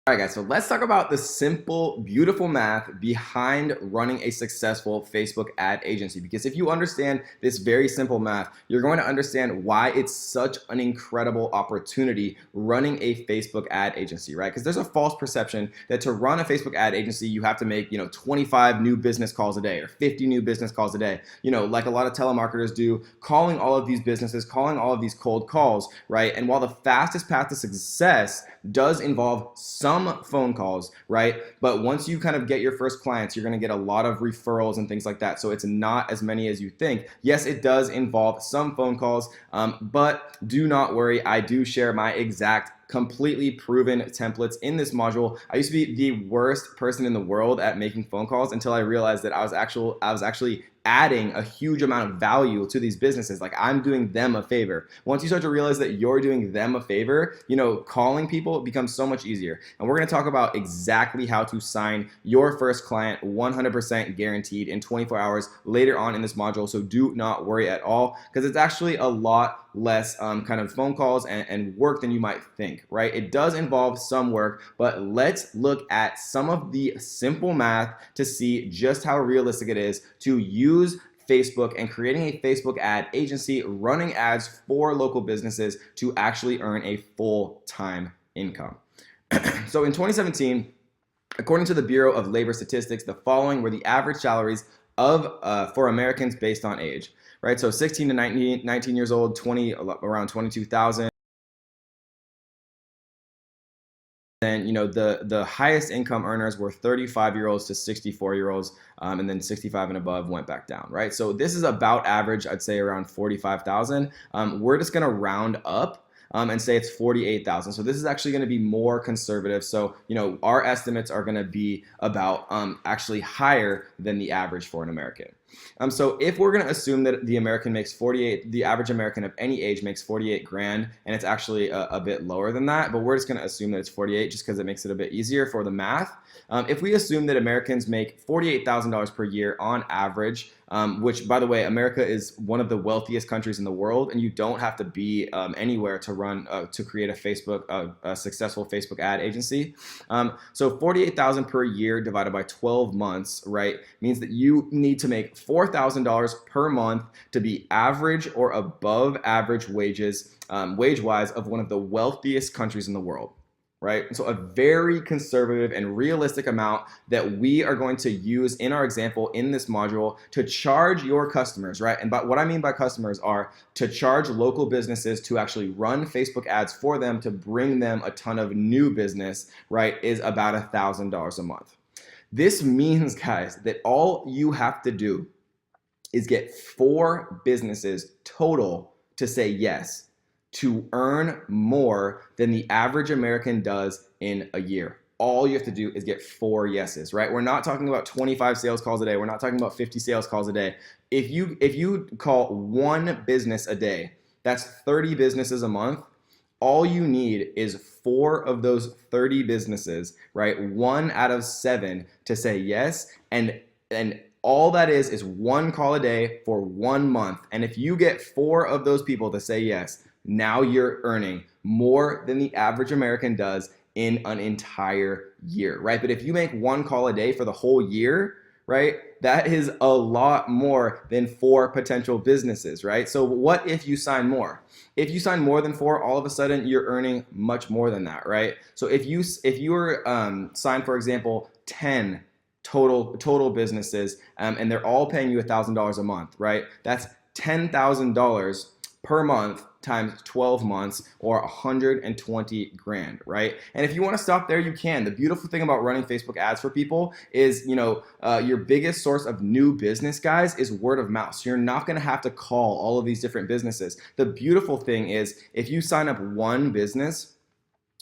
All right, guys, so let's talk about the simple, beautiful math behind running a successful Facebook ad agency. Because if you understand this very simple math, you're going to understand why it's such an incredible opportunity running a Facebook ad agency, right? Because there's a false perception that to run a Facebook ad agency, you have to make, 25 new business calls a day or 50 new business calls a day, like a lot of telemarketers do, calling all of these businesses, calling all of these cold calls, right? And while the fastest path to success does involve some phone calls, right? But once you kind of get your first clients, you're going to get a lot of referrals and things like that. So it's not as many as you think. Yes, it does involve some phone calls, but do not worry. I do share my exact completely proven templates in this module. I used to be the worst person in the world at making phone calls until I realized that I was actually adding a huge amount of value to these businesses. Like, I'm doing them a favor. Once you start to realize that you're doing them a favor, calling people becomes so much easier. And we're going to talk about exactly how to sign your first client 100% guaranteed in 24 hours later on in this module. So do not worry at all, because it's actually a lot less kind of phone calls and work than you might think, right? It does involve some work, but let's look at some of the simple math to see just how realistic it is to use Facebook and creating a Facebook ad agency, running ads for local businesses to actually earn a full-time income. So in 2017, according to the Bureau of Labor Statistics, the following were the average salaries for Americans based on age, right? So 16 to 19 years old, around 22,000. Then, the highest income earners were 35-year-olds to 64-year-olds, and then 65 and above went back down, right? So this is about average, I'd say around 45,000. We're just gonna round up and say it's 48,000. So this is actually going to be more conservative. So, our estimates are going to be about actually higher than the average for an American. So if we're going to assume that the average American of any age makes 48 grand, and it's actually a bit lower than that, but we're just going to assume that it's 48 just because it makes it a bit easier for the math. If we assume that Americans make $48,000 per year on average, which, by the way, America is one of the wealthiest countries in the world, and you don't have to be anywhere to create a successful Facebook ad agency. So 48,000 per year divided by 12 months, right, means that you need to make $4,000 per month to be average or above average wages, wage-wise, of one of the wealthiest countries in the world. Right? So a very conservative and realistic amount that we are going to use in our example in this module to charge your customers, right? And what I mean by customers are to charge local businesses to actually run Facebook ads for them to bring them a ton of new business, right, is about $1,000 a month. This means, guys, that all you have to do is get 4 businesses total to say yes to earn more than the average American does in a year. All you have to do is get 4 yeses, right? We're not talking about 25 sales calls a day. We're not talking about 50 sales calls a day. If you call 1 business a day, that's 30 businesses a month. All you need is 4 of those 30 businesses, right? 1 out of 7 to say yes, and all that is 1 call a day for 1 month. And if you get 4 of those people to say yes, now you're earning more than the average American does in an entire year, right? But if you make 1 call a day for the whole year, right, that is a lot more than 4 potential businesses, right? So what if you sign more? If you sign more than 4, all of a sudden you're earning much more than that, right? So if you were signed, for example, 10 total businesses, and they're all paying you $1,000 a month, right? That's $10,000 per month times 12 months, or 120 grand, right? And if you want to stop there, you can. The beautiful thing about running Facebook ads for people is, your biggest source of new business, guys, is word of mouth. So you're not going to have to call all of these different businesses. The beautiful thing is, if you sign up 1 business,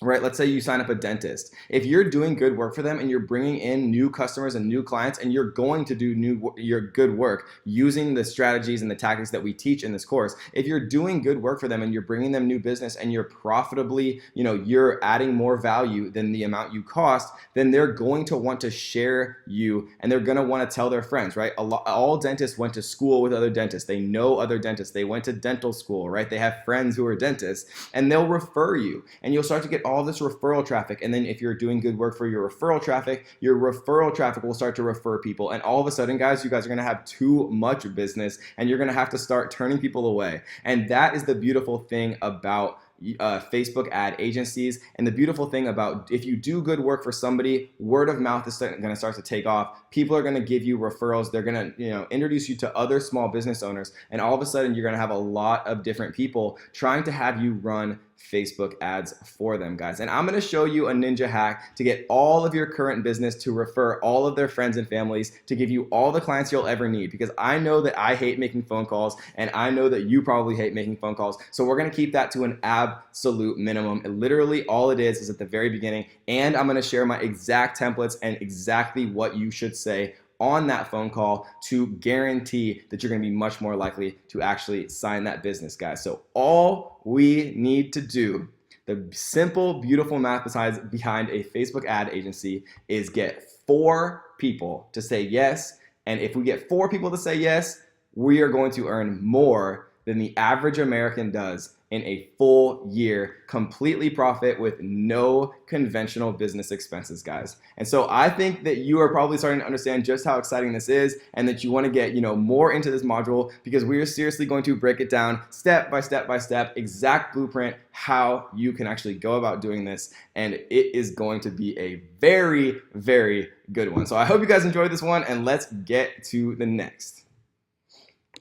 right, let's say you sign up a dentist. If you're doing good work for them and you're bringing in new customers and new clients, and you're going to do your good work using the strategies and the tactics that we teach in this course, if you're doing good work for them and you're bringing them new business and you're profitably, you're adding more value than the amount you cost, then they're going to want to share you, and they're going to want to tell their friends, right? All dentists went to school with other dentists. They know other dentists. They went to dental school, right? They have friends who are dentists, and they'll refer you, and you'll start to get all this referral traffic. And then if you're doing good work for your referral traffic will start to refer people. And all of a sudden, guys, you guys are going to have too much business and you're going to have to start turning people away. And that is the beautiful thing about Facebook ad agencies. And the beautiful thing about if you do good work for somebody, word of mouth is going to start to take off. People are going to give you referrals. They're going to introduce you to other small business owners. And all of a sudden, you're going to have a lot of different people trying to have you run Facebook ads for them, guys. And I'm going to show you a ninja hack to get all of your current business to refer all of their friends and families, to give you all the clients you'll ever need, because I know that I hate making phone calls and I know that you probably hate making phone calls. So we're going to keep that to an absolute minimum. And literally all it is at the very beginning. And I'm going to share my exact templates and exactly what you should say on that phone call to guarantee that you're going to be much more likely to actually sign that business, guys. So all we need to do, the simple, beautiful math behind a Facebook ad agency, is get 4 people to say yes. And if we get 4 people to say yes, we are going to earn more than the average American does in a full year, completely profit with no conventional business expenses, guys. And so I think that you are probably starting to understand just how exciting this is, and that you want to get more into this module, because we are seriously going to break it down step by step by step, exact blueprint, how you can actually go about doing this. And it is going to be a very, very good one. So I hope you guys enjoyed this one, and let's get to the next.